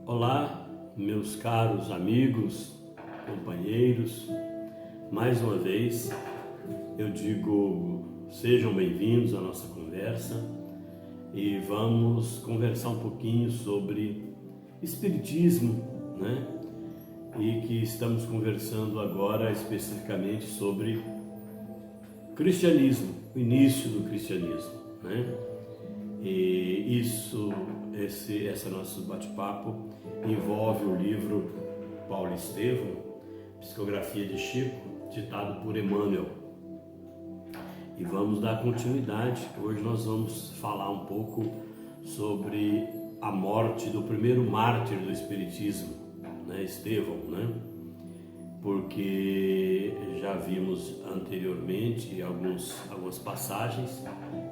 Olá, meus caros amigos, companheiros, mais uma vez eu digo, sejam bem-vindos à nossa conversa e vamos conversar um pouquinho sobre Espiritismo, né? E que estamos conversando agora especificamente sobre cristianismo, o início do cristianismo, né? E esse nosso bate-papo envolve o livro Paulo Estevão, Psicografia de Chico, ditado por Emmanuel. E vamos dar continuidade. Hoje nós vamos falar um pouco sobre a morte do primeiro mártir do Espiritismo, né, Estevão, né? Porque já vimos anteriormente algumas passagens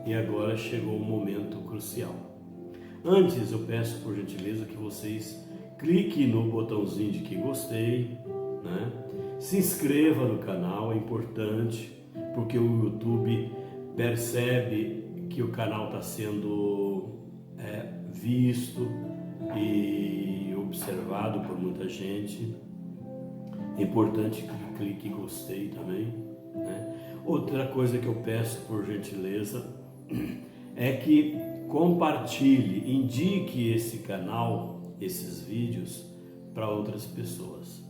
e agora chegou o momento crucial. Antes eu peço por gentileza que vocês cliquem no botãozinho de que gostei, né? Se inscreva no canal, é importante, porque o YouTube percebe que o canal está sendo visto e observado por muita gente. É importante que clique em gostei também, né? Outra coisa que eu peço por gentileza é que compartilhe, indique esse canal, esses vídeos para outras pessoas,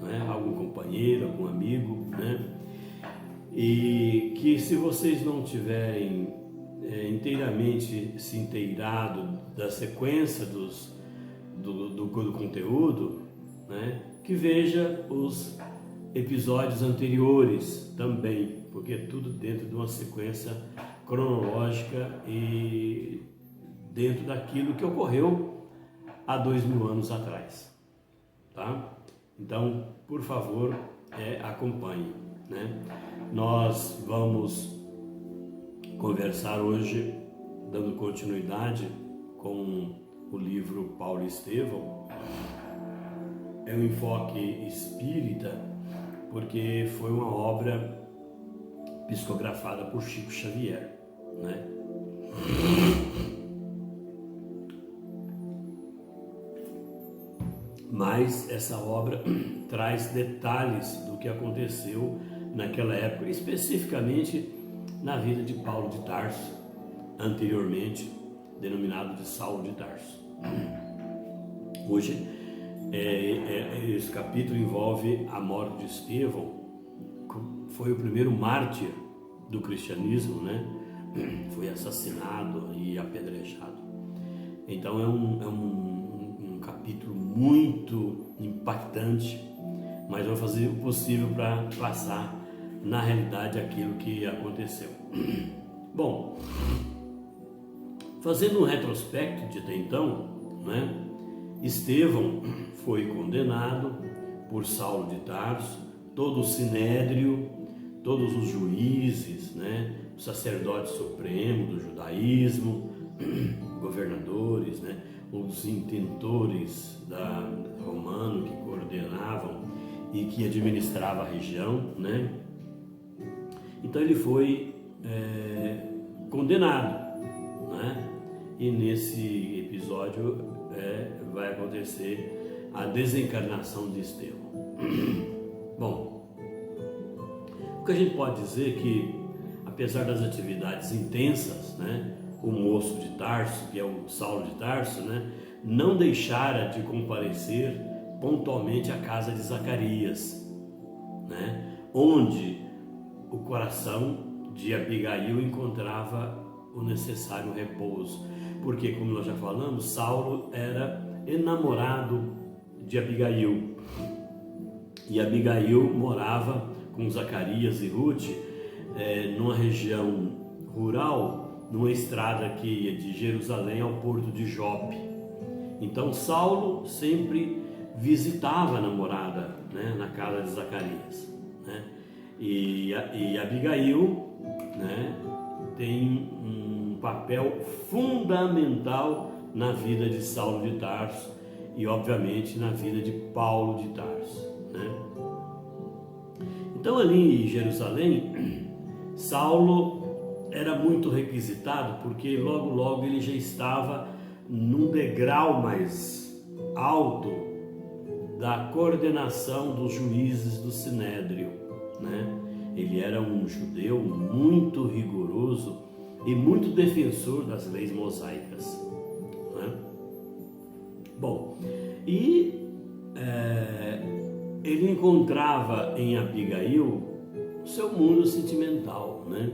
né? Algum companheiro, algum amigo, né? E que se vocês não tiverem inteiramente se inteirado da sequência do conteúdo, né? Que veja os episódios anteriores também, porque é tudo dentro de uma sequência cronológica e dentro daquilo que ocorreu há 2000 anos atrás, tá? Então, por favor, acompanhe, né? Nós vamos conversar hoje, dando continuidade com o livro Paulo Estevão. É um enfoque espírita, porque foi uma obra psicografada por Chico Xavier, né? Mas essa obra traz detalhes do que aconteceu naquela época, especificamente na vida de Paulo de Tarso, anteriormente denominado de Saulo de Tarso. Hoje, esse capítulo envolve a morte de Estevão, que foi o primeiro mártir do cristianismo, né? Foi assassinado e apedrejado. Então é um capítulo muito impactante, mas vou fazer o possível para passar na realidade aquilo que aconteceu. Bom, fazendo um retrospecto de até então, né? Estevão foi condenado por Saulo de Tarso, todo o sinédrio, todos os juízes, né? O sacerdote supremo do judaísmo, governadores, né? Os intentores romano que coordenavam e que administravam a região, né? Então ele foi condenado, né? E nesse episódio vai acontecer a desencarnação de Estevão. Bom, o que a gente pode dizer é que, apesar das atividades intensas, né, o moço de Tarso, que é o Saulo de Tarso, né, não deixara de comparecer pontualmente à casa de Zacarias, né, onde o coração de Abigail encontrava o necessário repouso, porque, como nós já falamos, Saulo era enamorado de Abigail, e Abigail morava com Zacarias e Ruth numa região rural, numa estrada que ia de Jerusalém ao porto de Jope. Então Saulo sempre visitava a namorada, né, na casa de Zacarias, né? E Abigail, né, tem um papel fundamental na vida de Saulo de Tarso e, obviamente, na vida de Paulo de Tarso, né? Então, ali em Jerusalém, Saulo era muito requisitado, porque logo ele já estava num degrau mais alto da coordenação dos juízes do Sinédrio, né? Ele era um judeu muito rigoroso e muito defensor das leis mosaicas, né? Bom, e ele encontrava em Abigail o seu mundo sentimental, né?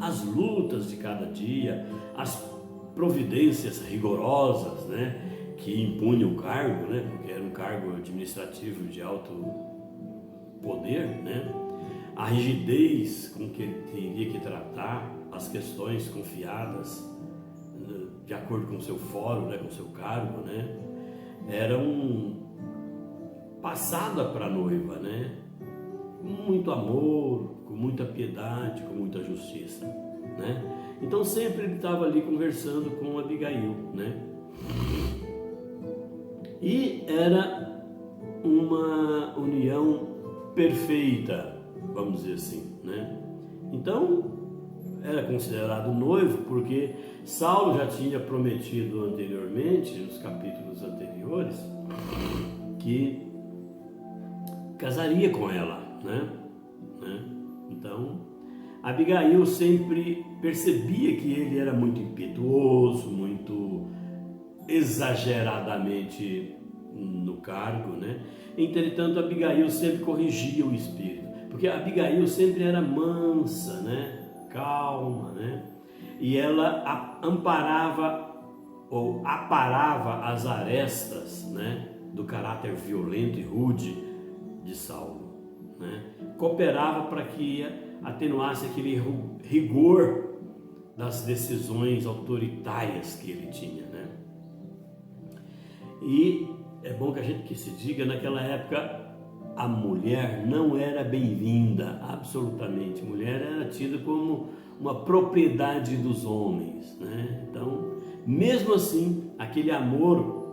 As lutas de cada dia, as providências rigorosas, né, que impunham o cargo, né, porque era um cargo administrativo de alto poder, né, a rigidez com que ele teria que tratar as questões confiadas, de acordo com o seu fórum, né, com o seu cargo, né, era passada para a noiva, né, com muito amor, com muita piedade, com muita justiça, né? Então sempre ele estava ali conversando com Abigail, né? E era uma união perfeita, vamos dizer assim, né? Então era considerado noivo porque Saulo já tinha prometido anteriormente, nos capítulos anteriores, que casaria com ela, né? Então Abigail sempre percebia que ele era muito impetuoso, muito exageradamente no cargo, né? Entretanto, Abigail sempre corrigia o espírito, porque Abigail sempre era mansa, né? Calma, né? E ela amparava ou aparava as arestas, né, do caráter violento e rude de Saulo, né? Cooperava para que atenuasse aquele rigor das decisões autoritárias que ele tinha, né? E é bom que se diga, naquela época a mulher não era bem-vinda, absolutamente. Mulher era tida como uma propriedade dos homens, né? Então, mesmo assim, aquele amor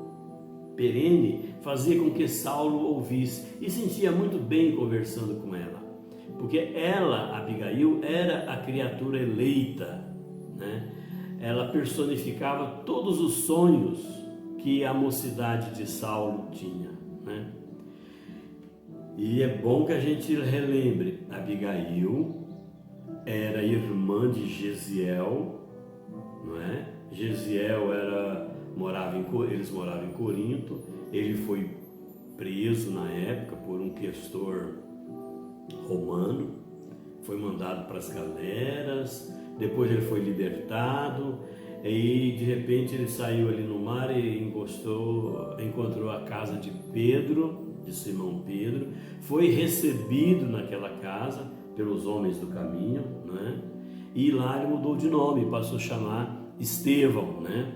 perene fazia com que Saulo ouvisse e sentia muito bem conversando com ela, porque ela, Abigail, era a criatura eleita, né? Ela personificava todos os sonhos que a mocidade de Saulo tinha, né? E é bom que a gente relembre, Abigail era irmã de Gesiel, não é? Gesiel eles moravam em Corinto. Ele foi preso na época por um questor romano, foi mandado para as galeras, depois ele foi libertado e de repente ele saiu ali no mar e encontrou a casa de Pedro, de Simão Pedro, foi recebido naquela casa pelos homens do caminho, né? E lá ele mudou de nome, passou a chamar Estevão, né?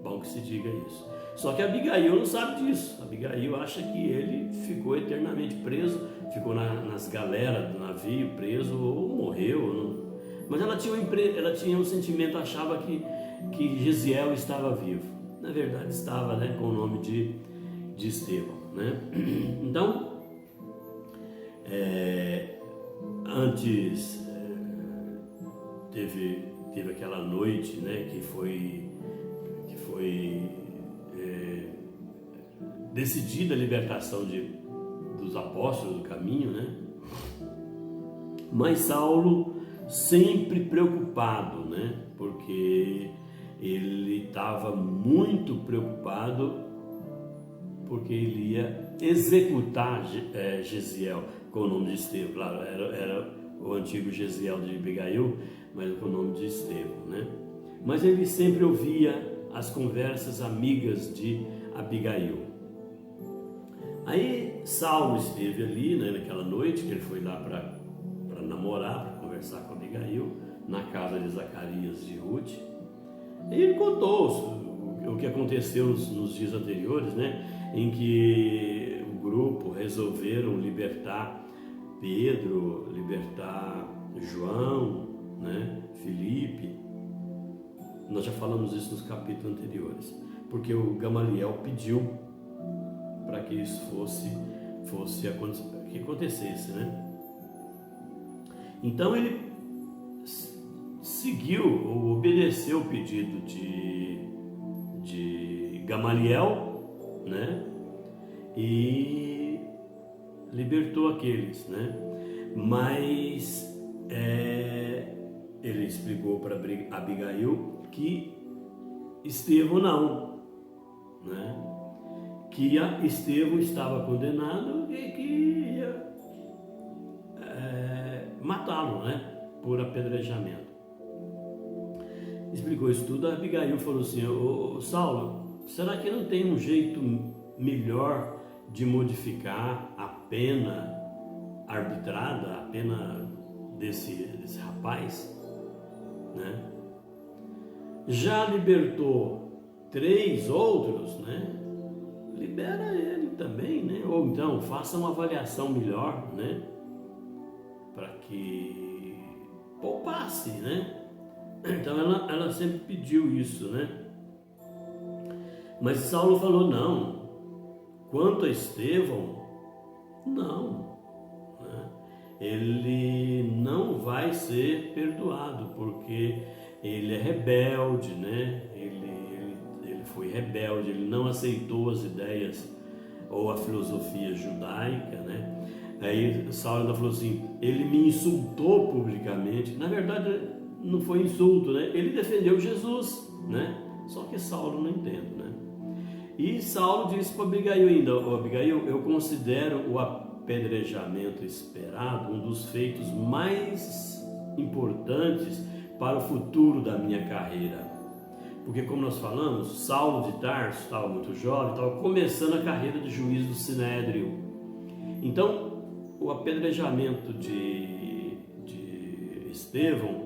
Bom que se diga isso. Só que Abigail não sabe disso. Abigail acha que ele ficou eternamente preso, ficou nas galeras do navio preso ou morreu. Não. Mas ela tinha um sentimento, achava que Gesiel estava vivo. Na verdade estava, né, com o nome de Estevão, né? Então, antes teve aquela noite, né, que foi decidida a libertação dos apóstolos do caminho, né? Mas Saulo sempre preocupado, né? Porque ele estava muito preocupado porque ele ia executar Gesiel com o nome de Estevão. Claro, era o antigo Gesiel de Abigail, mas com o nome de Estevão, né? Mas ele sempre ouvia as conversas amigas de Abigail. Aí Saulo esteve ali, né, naquela noite que ele foi lá para namorar, para conversar com Abigail, na casa de Zacarias de Ruth. E ele contou o que aconteceu nos dias anteriores, né, em que o grupo resolveram libertar Pedro, libertar João, né, Filipe. Nós já falamos isso nos capítulos anteriores, porque o Gamaliel pediu para que isso que acontecesse, né? Então ele seguiu ou obedeceu o pedido de Gamaliel, né? E libertou aqueles, né? Mas ele explicou para Abigail que Estevão não, né? Que Estevão estava condenado e que ia matá-lo, né? Por apedrejamento. Explicou isso tudo. A Abigail falou assim: ô Saulo, será que não tem um jeito melhor de modificar a pena arbitrada, a pena desse rapaz, né? Já libertou 3 outros, né? Libera ele também, né? Ou então faça uma avaliação melhor, né? Para que poupasse, né? Então ela sempre pediu isso, né? Mas Saulo falou: não, quanto a Estevão, não, né? Ele não vai ser perdoado, porque ele é rebelde, né? Ele foi rebelde, ele não aceitou as ideias ou a filosofia judaica, né? Aí Saulo ainda falou assim: ele me insultou publicamente. Na verdade, não foi insulto, né? Ele defendeu Jesus, né? Só que Saulo não entende, né? E Saulo disse para Abigail ainda: Abigail, eu considero o apedrejamento esperado um dos feitos mais importantes para o futuro da minha carreira. Porque, como nós falamos, Saulo de Tarso estava muito jovem, estava começando a carreira de juiz do Sinédrio. Então, o apedrejamento de Estevão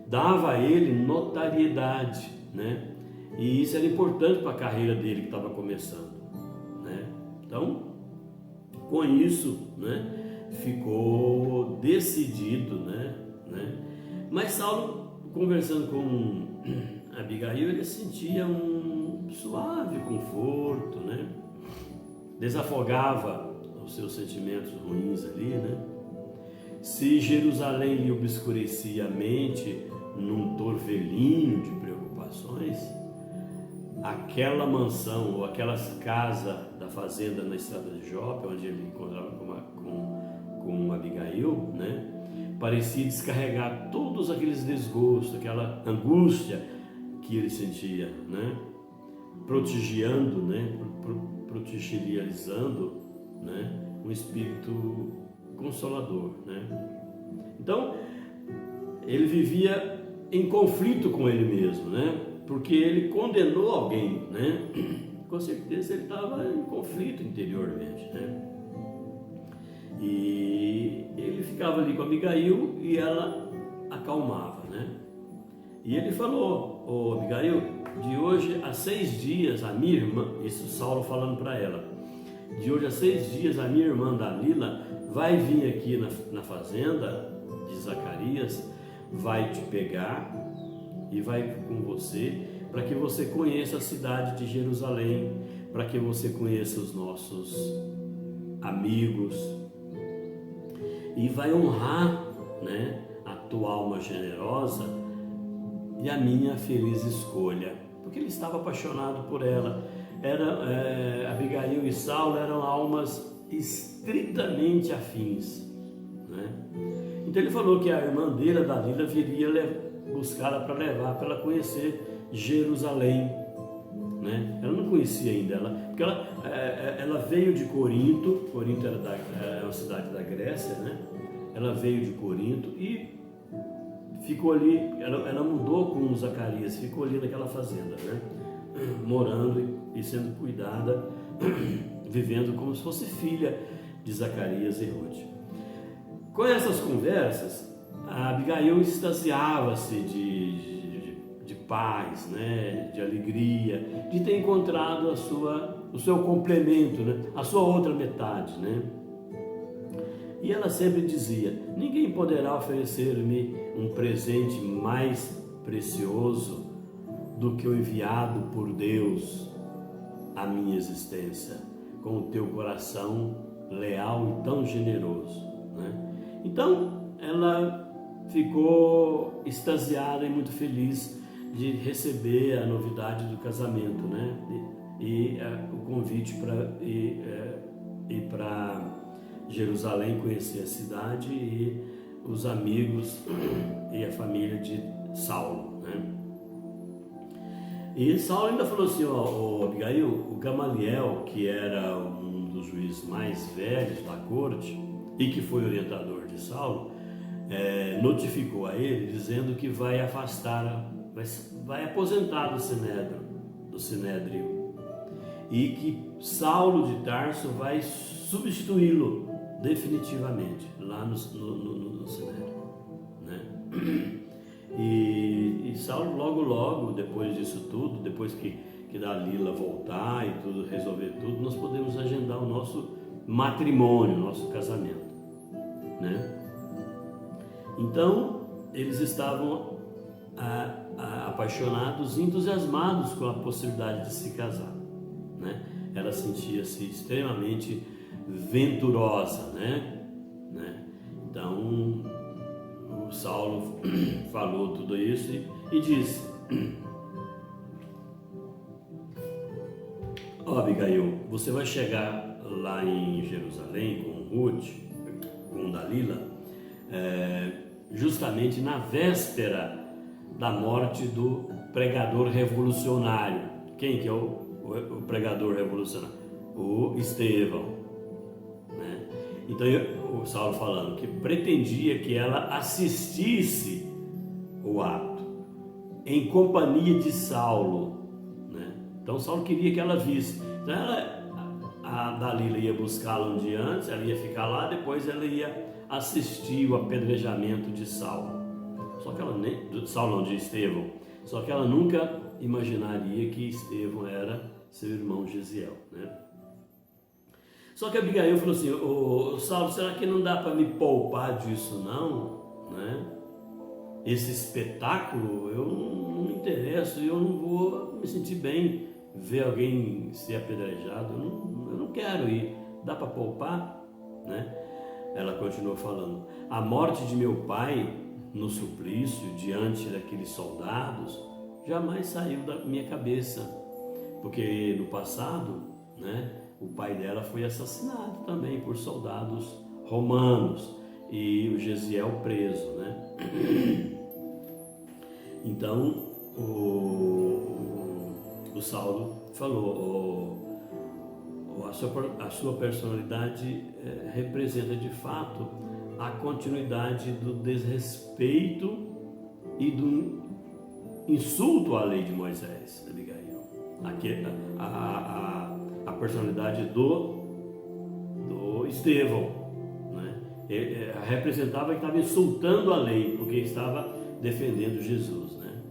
dava a ele notariedade, né? E isso era importante para a carreira dele que estava começando, né? Então, com isso, né, ficou decidido, né? Mas Saulo, conversando com Abigail, ele sentia um suave conforto, né? Desafogava os seus sentimentos ruins ali, né? Se Jerusalém lhe obscurecia a mente num torvelinho de preocupações, aquela mansão ou aquelas casas da fazenda na estrada de Jope, onde ele encontrava com Abigail, né? Parecia descarregar todos aqueles desgostos, aquela angústia que ele sentia, né? Protegiando, né? Protegializando, né? Um espírito consolador, né? Então, ele vivia em conflito com ele mesmo, né? Porque ele condenou alguém, né? Com certeza ele estava em conflito interiormente, né? E ele ficava ali com Abigail e ela acalmava, né? E ele falou: ô Abigail, de hoje a 6 dias a minha irmã, isso Saulo falando para ela, de hoje a 6 dias a minha irmã Dalila vai vir aqui na fazenda de Zacarias, vai te pegar e vai com você, para que você conheça a cidade de Jerusalém, para que você conheça os nossos amigos, e vai honrar, né, a tua alma generosa e a minha feliz escolha, porque ele estava apaixonado por ela. Abigail e Saulo eram almas estritamente afins, né? Então ele falou que a irmã dele, a Dalila, viria buscá-la para levar para ela conhecer Jerusalém, né? Ela não conhecia ainda, porque ela veio de Corinto. Corinto era uma cidade da Grécia, né? Ela veio de Corinto e ficou ali. Ela mudou com Zacarias, ficou ali naquela fazenda, né? Morando e sendo cuidada, vivendo como se fosse filha de Zacarias e Ruth. Com essas conversas, a Abigail extasiava-se de paz, né? De alegria, de ter encontrado o seu complemento, né? A sua outra metade, né? E ela sempre dizia: ninguém poderá oferecer-me um presente mais precioso do que o enviado por Deus à minha existência, com o teu coração leal e tão generoso, né? Então ela ficou extasiada e muito feliz de receber a novidade do casamento, né? E o convite para ir para Jerusalém, conhecer a cidade e os amigos e a família de Saulo, né? E Saulo ainda falou assim, ó, Abigail, o Gamaliel, que era um dos juízes mais velhos da corte e que foi orientador de Saulo, notificou a ele dizendo que vai afastar, vai aposentar do Sinédrio, e que Saulo de Tarso vai substituí-lo definitivamente lá no Sinédrio, né? E Saulo logo, depois disso tudo, depois que Dalila voltar e tudo, resolver tudo, nós podemos agendar o nosso matrimônio, o nosso casamento, né? Então, eles estavam apaixonados, entusiasmados com a possibilidade de se casar, né? Ela sentia-se extremamente venturosa, né? Então, o Saulo falou tudo isso e disse: ó, Abigail, você vai chegar lá em Jerusalém com Ruth, com Dalila, justamente na véspera da morte do pregador revolucionário. Quem que é o pregador revolucionário? O Estevão, né? Então o Saulo falando que pretendia que ela assistisse o ato em companhia de Saulo, né? Então Saulo queria que ela visse. Então a Dalila ia buscá-la um dia antes, ela ia ficar lá, depois ela ia assistir o apedrejamento de Saulo. Só que ela de Estevão. Só que ela nunca imaginaria que Estevão era seu irmão Gesiel, né? Só que Abigail falou assim: ô Saulo, será que não dá para me poupar disso não, né? Esse espetáculo, eu não me interesso, eu não vou me sentir bem ver alguém ser apedrejado, eu não quero ir, dá para poupar, né? Ela continuou falando: a morte de meu pai no suplício diante daqueles soldados jamais saiu da minha cabeça, porque no passado, né, o pai dela foi assassinado também por soldados romanos e o Gesiel preso, né? Então o Saulo falou: a sua personalidade representa de fato a continuidade do desrespeito e do insulto à lei de Moisés, Abigail. A personalidade do Estevão, né? Representava que estava insultando a lei, porque estava defendendo Jesus, né?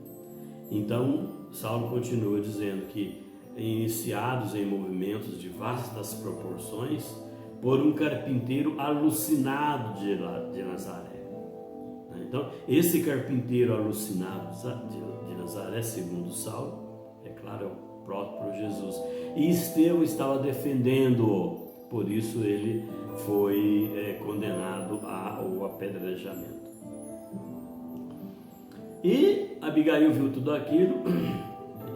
Então Saulo continua dizendo que, iniciados em movimentos de vastas proporções por um carpinteiro alucinado de Nazaré. Então, esse carpinteiro alucinado de Nazaré, segundo Saulo, é claro, é o próprio Jesus. E Estevão estava defendendo-o, por isso ele foi condenado ao apedrejamento. E Abigail viu tudo aquilo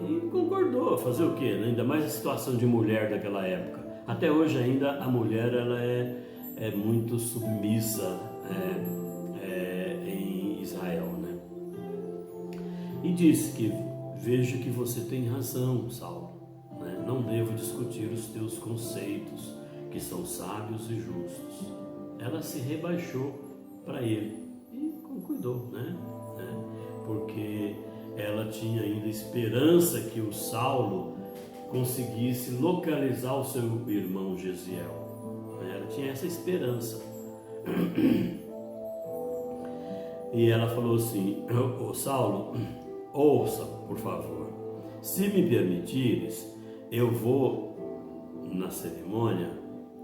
e concordou. Fazer o quê? Ainda mais a situação de mulher daquela época. Até hoje ainda a mulher ela é muito submissa em Israel, né? E disse que: vejo que você tem razão, Saulo, né? Não devo discutir os teus conceitos, que são sábios e justos. Ela se rebaixou para ele e concordou, né? Porque ela tinha ainda esperança que o Saulo conseguisse localizar o seu irmão Gesiel. Ela tinha essa esperança. E ela falou assim: ô Saulo, ouça, por favor, se me permitires, eu vou na cerimônia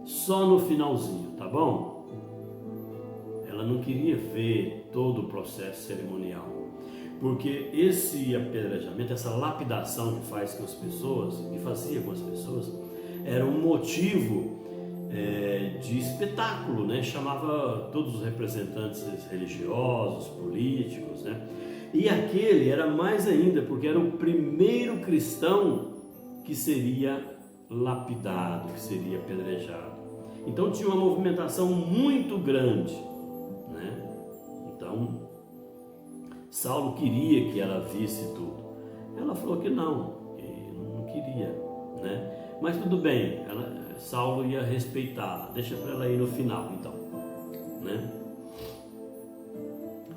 só no finalzinho, tá bom? Ela não queria ver todo o processo cerimonial, porque esse apedrejamento, essa lapidação que faz com as pessoas, que fazia com as pessoas, era um motivo de espetáculo, né? Chamava todos os representantes religiosos, políticos, né? E aquele era mais ainda, porque era o primeiro cristão que seria lapidado, que seria apedrejado. Então tinha uma movimentação muito grande, né? Então Saulo queria que ela visse tudo. Ela falou que não queria, né? Mas tudo bem, Saulo ia respeitá-la. Deixa para ela ir no final, então, né?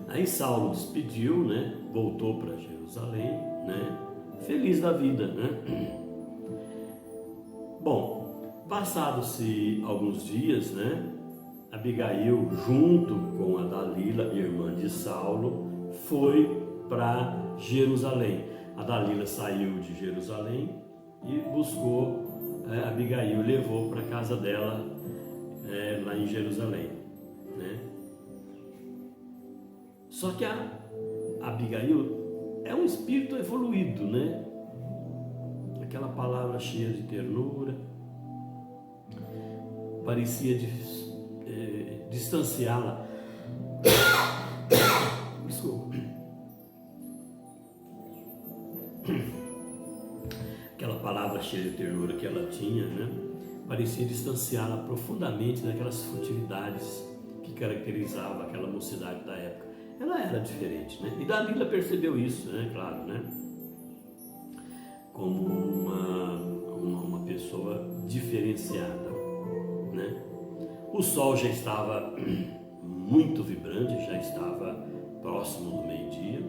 Aí Saulo despediu, né? Voltou para Jerusalém, né? Feliz da vida, né? Bom, passados-se alguns dias, né? Abigail, junto com a Dalila, irmã de Saulo, foi para Jerusalém. A Dalila saiu de Jerusalém e buscou Abigail, levou para a casa dela lá em Jerusalém, né? Só que a Abigail é um espírito evoluído, né? Aquela palavra cheia de ternura, parecia distanciá-la. Desculpa. Aquela palavra cheia de ternura que ela tinha, né? Parecia distanciá-la profundamente daquelas futilidades que caracterizavam aquela mocidade da época. Ela era diferente, né? E Dalila percebeu isso, né? Claro, né? Como uma pessoa diferenciada, né? O sol já estava muito vibrante, já estava próximo do meio-dia,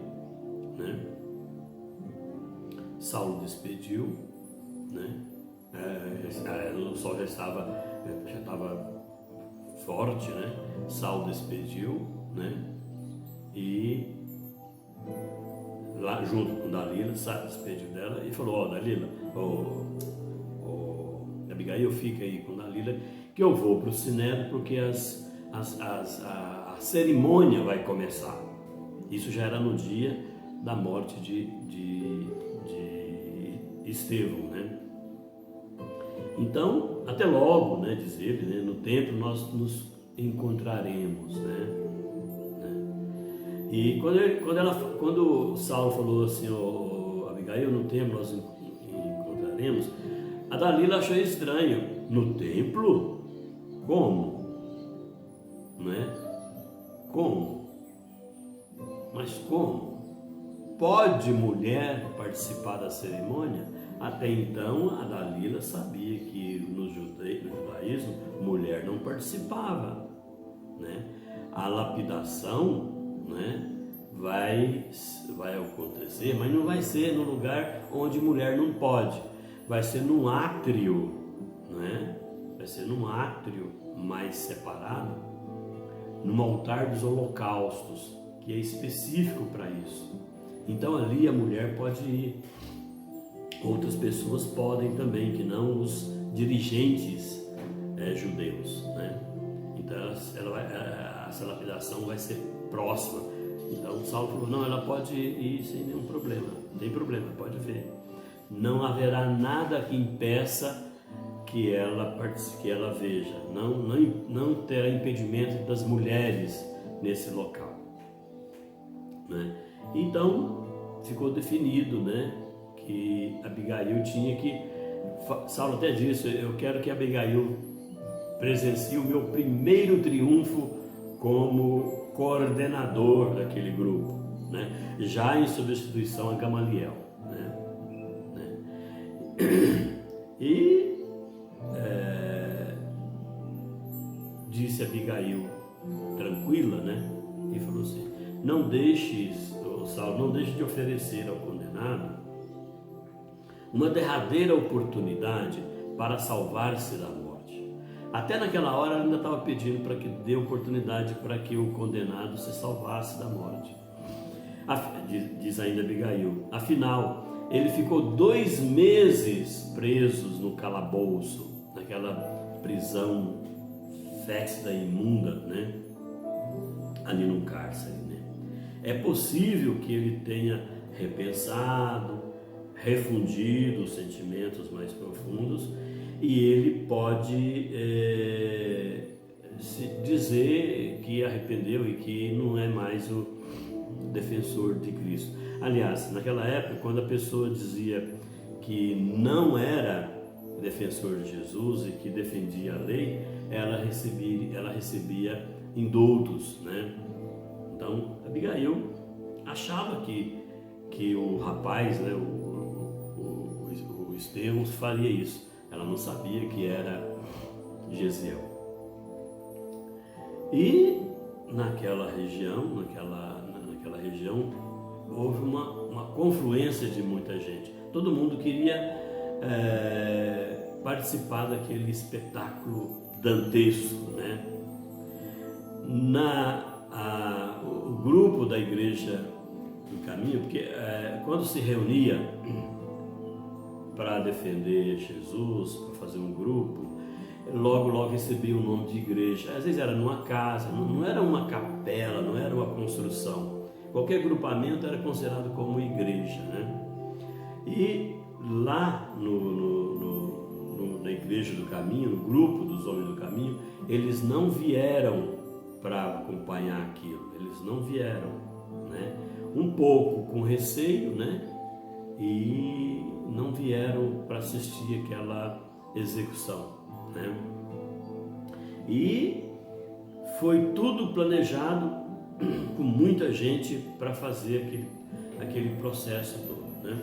né? Saulo despediu, né? O sol já estava forte, né? Saulo despediu, né? E lá junto com Dalila, despediu dela e falou: Dalila, Abigail, fica aí com Dalila, que eu vou para o Sinédrio, porque a cerimônia vai começar. Isso já era no dia da morte de Estevão, né? Então, até logo, né, diz ele, né, no templo nós nos encontraremos, né? E quando Saulo falou assim, Abigail, no templo nós encontraremos, a Dalila achou estranho. No templo? Como? Né? Como? Mas como? Pode mulher participar da cerimônia? Até então a Dalila sabia que no judaísmo mulher não participava, né? A lapidação, né, vai acontecer, mas não vai ser no lugar onde mulher não pode, vai ser num átrio, né? Vai ser num átrio mais separado, num altar dos holocaustos, que é específico para isso. Então ali a mulher pode ir, outras pessoas podem também, que não os dirigentes judeus, né? Então essa lapidação vai ser próxima. Então Saulo falou: não, ela pode ir sem nenhum problema, não tem problema, pode ver. Não haverá nada que impeça que ela veja, não terá impedimento das mulheres nesse local, né? Então ficou definido, né, que Abigail tinha que, Saulo até disse: eu quero que Abigail presencie o meu primeiro triunfo como coordenador daquele grupo, né? Já em substituição a Gamaliel, né? E disse Abigail, tranquila, né? E falou assim: Saulo, não deixe de oferecer ao condenado uma derradeira oportunidade para salvar-se da morte. Até naquela hora ela ainda estava pedindo para que dê oportunidade para que o condenado se salvasse da morte. Diz ainda Abigail: afinal, ele ficou 2 meses presos no calabouço, naquela prisão fétida e imunda, né? Ali no cárcere, né? É possível que ele tenha repensado, refundido os sentimentos mais profundos e ele pode se dizer que arrependeu e que não é mais o defensor de Cristo. Aliás, naquela época, quando a pessoa dizia que não era defensor de Jesus e que defendia a lei, ela recebia indultos, né? Então, Abigail achava que o rapaz, né, o Estevão faria isso. Ela não sabia que era Jezeel. E naquela região houve uma confluência de muita gente. Todo mundo queria participar daquele espetáculo dantesco, né? O grupo da igreja do caminho, porque quando se reunia para defender Jesus, para fazer um grupo, logo recebia o nome de igreja. Às vezes era numa casa, não era uma capela, não era uma construção. Qualquer grupamento era considerado como igreja, né? E lá na igreja do caminho, no grupo dos homens do caminho, eles não vieram para acompanhar aquilo, eles não vieram, né? Um pouco com receio, né? E não vieram para assistir aquela execução, né? E foi tudo planejado com muita gente para fazer aquele processo todo, né?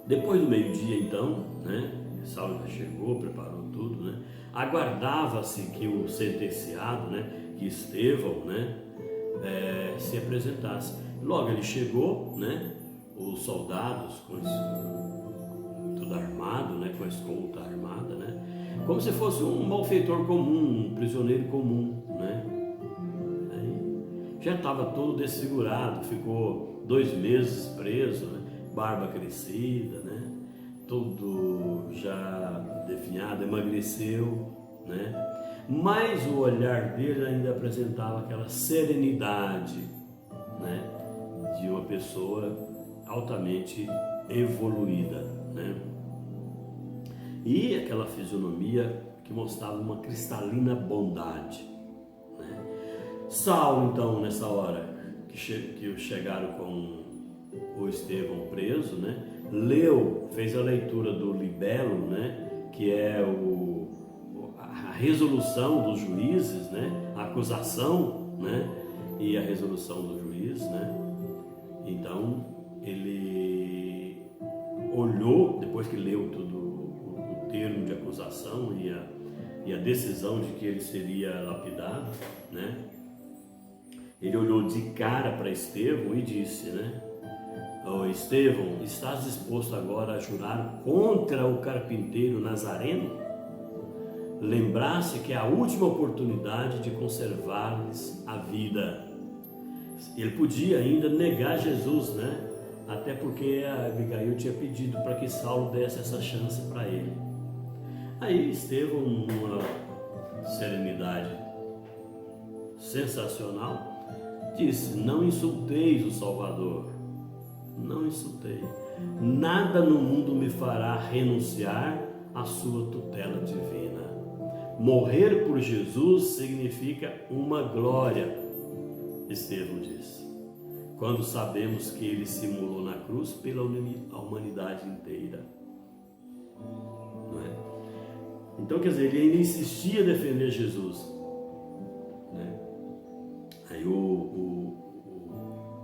Depois do meio-dia, então, né? Saulo já chegou, preparou tudo, né? Aguardava-se que o sentenciado, né? Que Estevão, né? Se apresentasse. Logo ele chegou, né? Os soldados com tudo armado, né? Com a escolta armada, né? Como se fosse um malfeitor comum, um prisioneiro comum, né? Aí já estava todo desfigurado, ficou 2 meses preso, né? Barba crescida, né? Todo já definhado, emagreceu, né? Mas o olhar dele ainda apresentava aquela serenidade, né? De uma pessoa altamente evoluída, né? E aquela fisionomia que mostrava uma cristalina bondade, né? Saulo, então, nessa hora que chegaram com o Estevão preso, né? Fez a leitura do libelo, né? Que é a resolução dos juízes, né? A acusação, né? E a resolução do juiz, né? Então ele olhou, depois que leu tudo o termo de acusação e a decisão de que ele seria lapidado, né? Ele olhou de cara para Estevão e disse, né? Oh, Estevão, estás disposto agora a jurar contra o carpinteiro Nazareno? Lembrasse que é a última oportunidade de conservar-lhes a vida. Ele podia ainda negar Jesus, né? Até porque a Abigail tinha pedido para que Saulo desse essa chance para ele. Aí Estevão, numa serenidade sensacional, disse: não insulteis o Salvador. Não insultei. Nada no mundo me fará renunciar à sua tutela divina. Morrer por Jesus significa uma glória, Estevão disse, quando sabemos que ele se imolou na cruz pela humanidade inteira. Não é? Então, quer dizer, ele ainda insistia em defender Jesus, né? Aí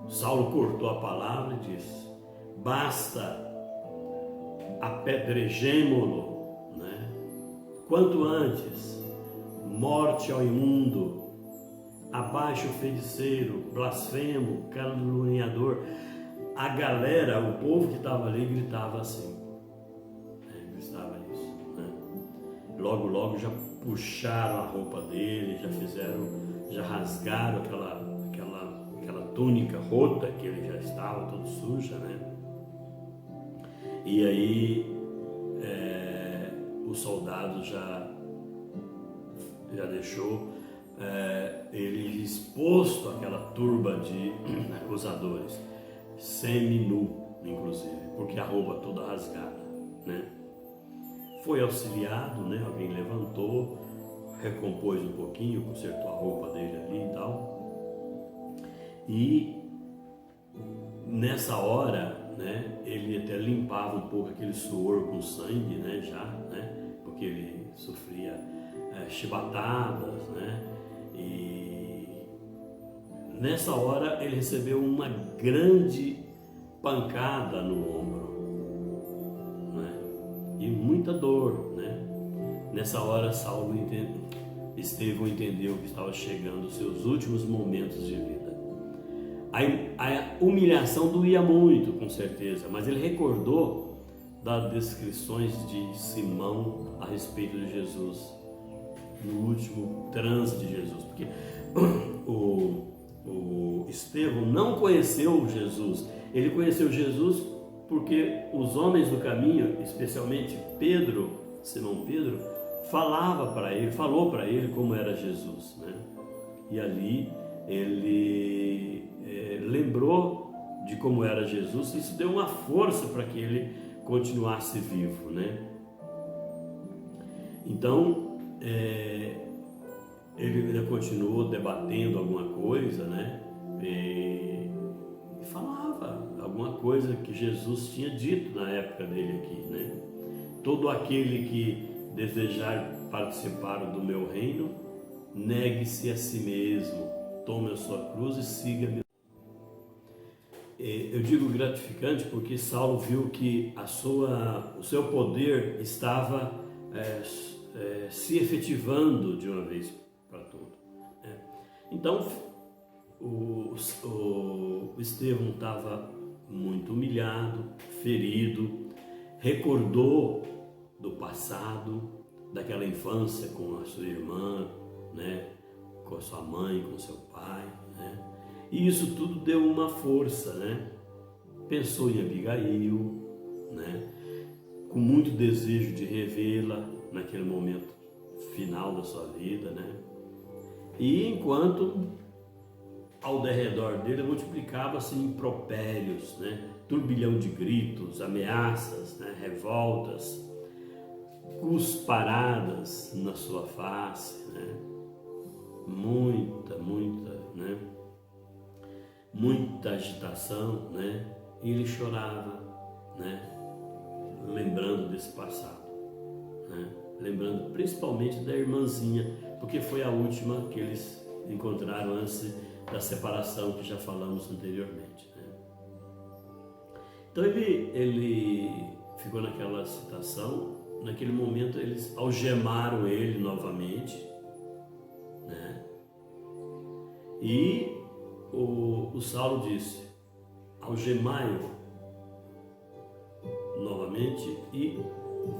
Saulo cortou a palavra e disse: basta, apedrejemo-lo, né? Quanto antes, morte ao imundo, abaixo o feiticeiro, blasfemo, caluniador. A galera, o povo que estava ali gritava assim, gritava isso, né? Logo já puxaram a roupa dele, já rasgaram aquela túnica rota que ele já estava todo suja, né? E aí o soldado já deixou ele exposto àquela turba de acusadores, semi-nu, inclusive, porque a roupa toda rasgada, né? foi auxiliado, né? Alguém levantou, recompôs um pouquinho, consertou a roupa dele ali e tal. E nessa hora, né, ele até limpava um pouco aquele suor com sangue, né, já, né, porque ele sofria chibatadas, né, e nessa hora ele recebeu uma grande pancada no ombro, né, e muita dor, né. Nessa hora Estevão entendeu que estava chegando os seus últimos momentos de vida. A humilhação doía muito, com certeza, mas ele recordou das descrições de Simão a respeito de Jesus, no último transe de Jesus, porque o Estevão não conheceu Jesus, ele conheceu Jesus porque os homens do caminho, especialmente Pedro, Simão Pedro, falou para ele como era Jesus, né? E ali ele lembrou de como era Jesus, e isso deu uma força para que ele continuasse vivo, né? Então ele ainda continuou debatendo alguma coisa, né? E falava alguma coisa que Jesus tinha dito na época dele aqui, né? Todo aquele que desejar participar do meu reino, negue-se a si mesmo, tome a sua cruz e siga-me. Eu digo gratificante porque Saulo viu que o seu poder estava se efetivando de uma vez para todas, né? Então o Estevão estava muito humilhado, ferido, recordou do passado, daquela infância com a sua irmã, né, com a sua mãe, com o seu pai, né? E isso tudo deu uma força, né? Pensou em Abigail, né? Com muito desejo de revê-la naquele momento final da sua vida, né? E enquanto ao derredor dele multiplicava-se impropérios, né? Turbilhão de gritos, ameaças, né? Revoltas, cusparadas na sua face, né? Muita, né? Muita agitação, né? E ele chorava, né? Lembrando desse passado, né? Lembrando principalmente da irmãzinha, porque foi a última que eles encontraram antes da separação que já falamos anteriormente, né? Então ele ficou naquela situação. Naquele momento eles algemaram ele novamente, né? E o Saulo disse: algemai-o novamente e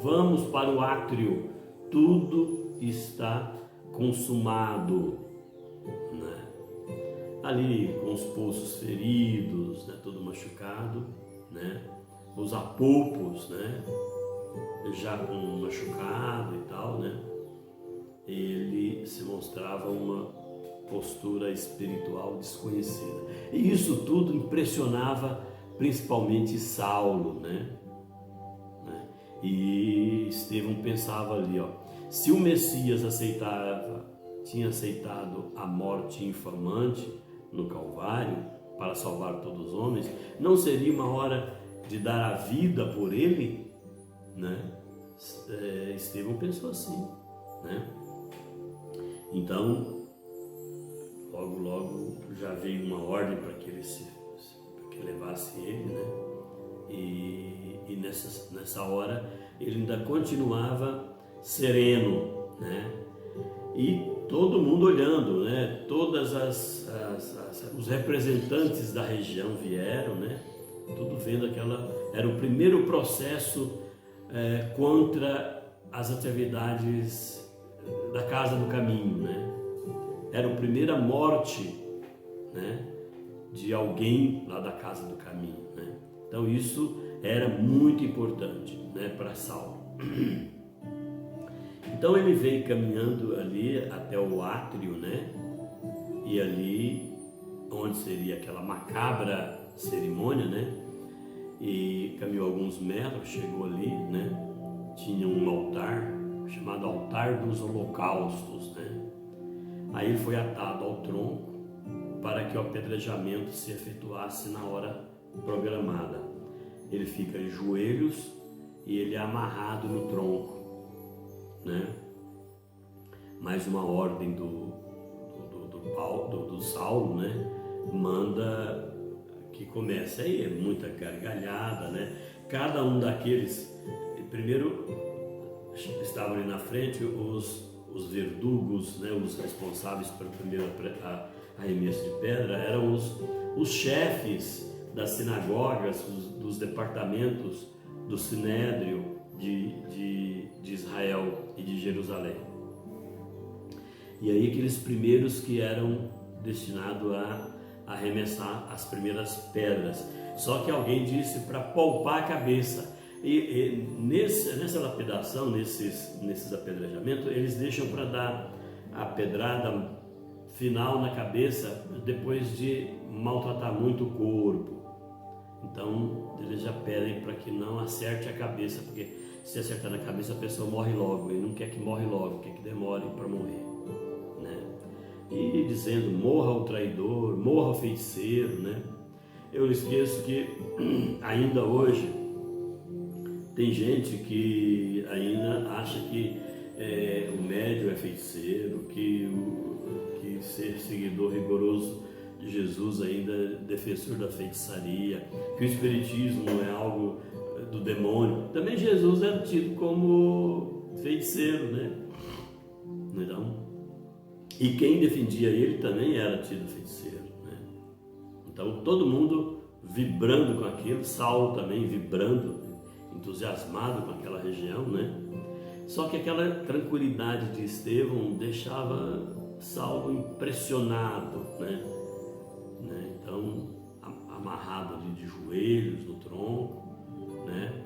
vamos para o átrio, tudo está consumado, né? Ali com os pulsos feridos, né? Todo machucado, né? Os apulpos, né? Já com machucado e tal, né? Ele se mostrava uma postura espiritual desconhecida. E isso tudo impressionava principalmente Saulo, né? E Estevão pensava ali, ó, se o Messias tinha aceitado a morte infamante no Calvário para salvar todos os homens, não seria uma hora de dar a vida por ele, né? Estevão pensou assim, né? Então, logo já veio uma ordem para que ele levasse ele, né? E nessa hora ele ainda continuava sereno, né? E todo mundo olhando, né? Todas os representantes da região vieram, né? Tudo vendo era o primeiro processo contra as atividades da Casa do Caminho, né? Era a primeira morte, né, de alguém lá da Casa do Caminho, né? Então isso era muito importante, né, para Saulo. Então ele veio caminhando ali até o átrio, né? E ali onde seria aquela macabra cerimônia, né? E caminhou alguns metros, chegou ali, né? tinha um altar chamado Altar dos Holocaustos, né? Aí ele foi atado ao tronco para que o apedrejamento se efetuasse na hora programada. Ele fica em joelhos e ele é amarrado no tronco, né? Mais uma ordem do Saulo, né? Manda que comece. Aí é muita gargalhada, né? Cada um daqueles, primeiro estavam ali na frente os verdugos, né? Os responsáveis pelo primeiro arremesso de pedra, eram os chefes das sinagogas, dos departamentos do Sinédrio de Israel e de Jerusalém. E aí aqueles primeiros que eram destinados a arremessar as primeiras pedras. Só que alguém disse para poupar a cabeça. E nessa lapidação, nesses apedrejamentos, eles deixam para dar a pedrada final na cabeça depois de maltratar muito o corpo. Então eles já pedem para que não acerte a cabeça, porque se acertar na cabeça a pessoa morre logo. Ele não quer que morre logo, quer que demore para morrer, né? E dizendo: morra o traidor, morra o feiticeiro, né? Eu não esqueço que ainda hoje tem gente que ainda acha que o médium é feiticeiro, que ser seguidor rigoroso de Jesus ainda é defensor da feitiçaria, que o espiritismo é algo do demônio. Também Jesus era tido como feiticeiro, né? Então, e quem defendia ele também era tido feiticeiro, né? Então todo mundo vibrando com aquilo, Saulo também vibrando, entusiasmado com aquela região, né? Só que aquela tranquilidade de Estevão deixava Saulo impressionado, né? Então, amarrado ali de joelhos no tronco, né?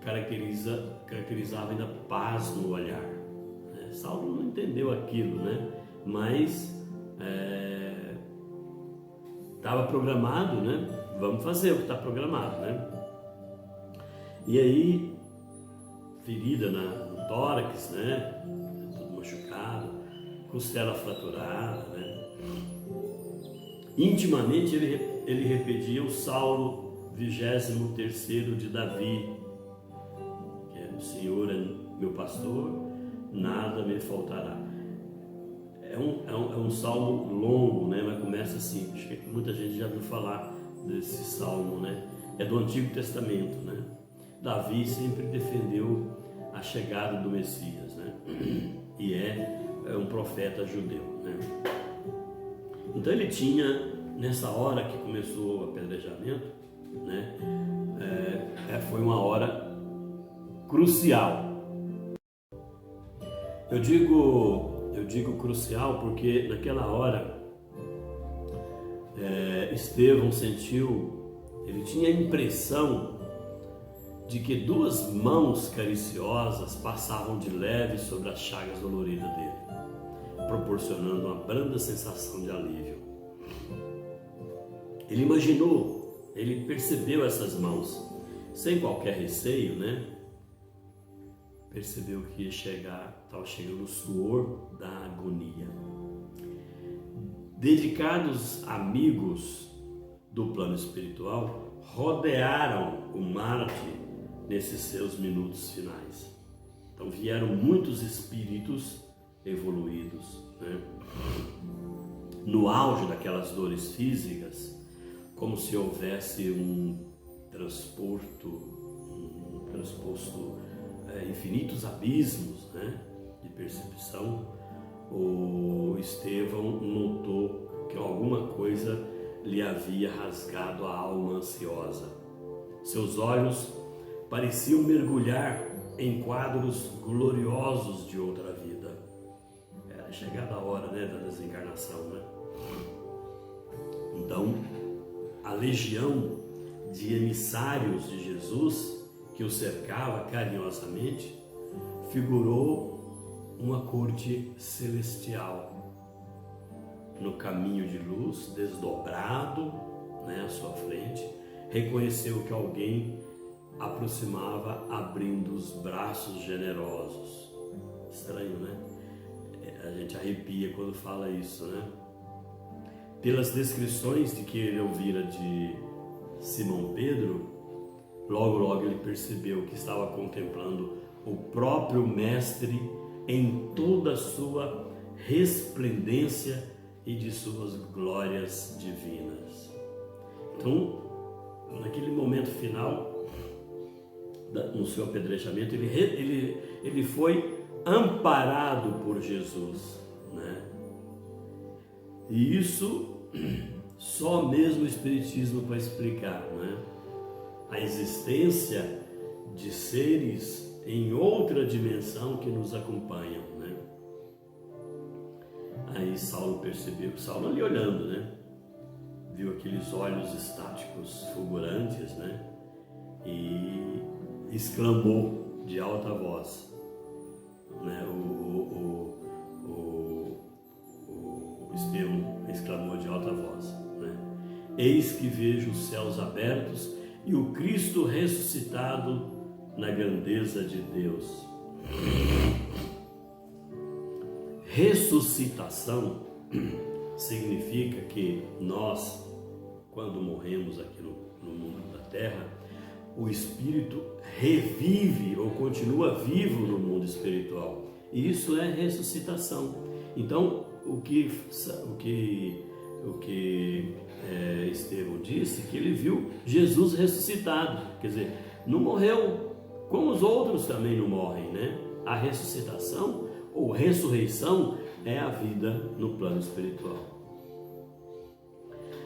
Caracterizava ainda paz no olhar, né? Saulo não entendeu aquilo, né? Mas estava programado, né? Vamos fazer o que está programado, né? E aí, ferida no tórax, né? Tudo machucado, costela fraturada, né? Intimamente ele repetia o Salmo 23º de Davi, que é: o Senhor é meu pastor, nada me faltará. É um salmo longo, né? Mas começa assim. Acho que muita gente já viu falar desse salmo, né? É do Antigo Testamento, né? Davi sempre defendeu a chegada do Messias, né? E é um profeta judeu, né? Então ele tinha, nessa hora que começou o apedrejamento, né? Foi uma hora crucial. Eu digo crucial porque naquela hora Estevão ele tinha a impressão de que duas mãos cariciosas passavam de leve sobre as chagas doloridas dele, proporcionando uma branda sensação de alívio. Ele imaginou, ele percebeu essas mãos, sem qualquer receio, né? Percebeu que estava chegando o suor da agonia. Dedicados amigos do plano espiritual rodearam o Marte nesses seus minutos finais. Então vieram muitos espíritos evoluídos, né? No auge daquelas dores físicas, como se houvesse um transposto infinitos abismos, né, de percepção. O Estevão notou que alguma coisa lhe havia rasgado a alma ansiosa. Seus olhos pareciam mergulhar em quadros gloriosos de outra vida. Era chegada a hora, né, da desencarnação, né? Então, a legião de emissários de Jesus que o cercava carinhosamente figurou uma corte celestial no caminho de luz, desdobrado, né, à sua frente. Reconheceu que alguém aproximava abrindo os braços generosos. Estranho, né? A gente arrepia quando fala isso, né? Pelas descrições de que ele ouvira de Simão Pedro, logo ele percebeu que estava contemplando o próprio Mestre em toda a sua resplendência e de suas glórias divinas. Então, naquele momento final, no seu apedrejamento, ele foi amparado por Jesus, né? E isso só mesmo o Espiritismo para explicar, né? A existência de seres em outra dimensão que nos acompanham, né? Aí Saulo percebeu, Saulo ali olhando, né? Viu aqueles olhos estáticos, fulgurantes, né? E exclamou de alta voz, né? O Estevão exclamou de alta voz, né? Eis que vejo os céus abertos e o Cristo ressuscitado na grandeza de Deus. Ressuscitação significa que nós, quando morremos aqui no mundo da terra, o espírito revive ou continua vivo no mundo espiritual. E isso é ressuscitação. Então, o que Estevão disse, que ele viu Jesus ressuscitado, quer dizer, não morreu, como os outros também não morrem, né? A ressuscitação ou ressurreição é a vida no plano espiritual.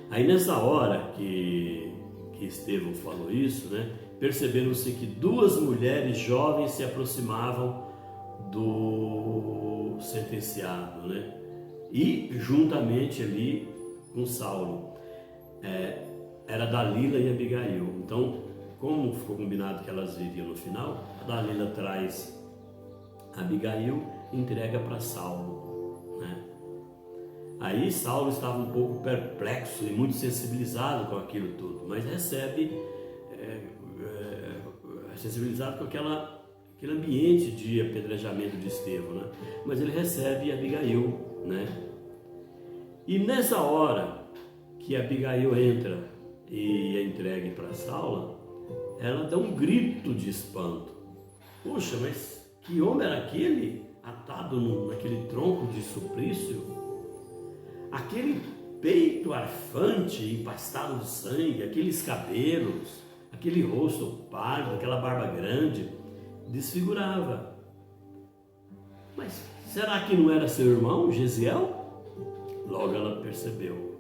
Aí nessa hora que Estevão falou isso, né, perceberam-se que duas mulheres jovens se aproximavam do sentenciado, né? E juntamente ali com Saulo, era Dalila e Abigail. Então, como ficou combinado que elas viriam no final, a Dalila traz Abigail e entrega para Saulo, né? Aí Saulo estava um pouco perplexo e muito sensibilizado com aquilo tudo, mas sensibilizado com aquele ambiente de apedrejamento de Estevão, né? Mas ele recebe Abigail, né? E nessa hora que Abigail entra e é entregue para Saulo, ela dá um grito de espanto. Poxa, mas que homem era aquele atado naquele tronco de suplício? Aquele peito arfante, empastado de sangue, aqueles cabelos, aquele rosto pálido, aquela barba grande, desfigurava. Mas será que não era seu irmão, Gesiel? Logo ela percebeu.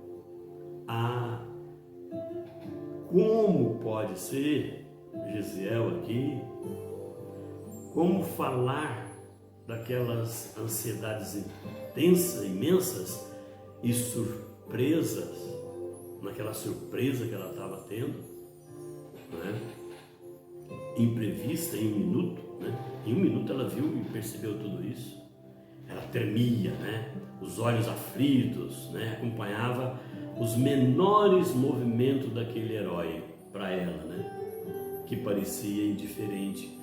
Ah, como pode ser Gesiel aqui? Como falar daquelas ansiedades intensas, imensas e surpresas, naquela surpresa que ela estava tendo, né? Imprevista em um minuto, né? Em um minuto ela viu e percebeu tudo isso. Ela tremia, né? Os olhos aflitos, né? Acompanhava os menores movimentos daquele herói para ela, né? Que parecia indiferente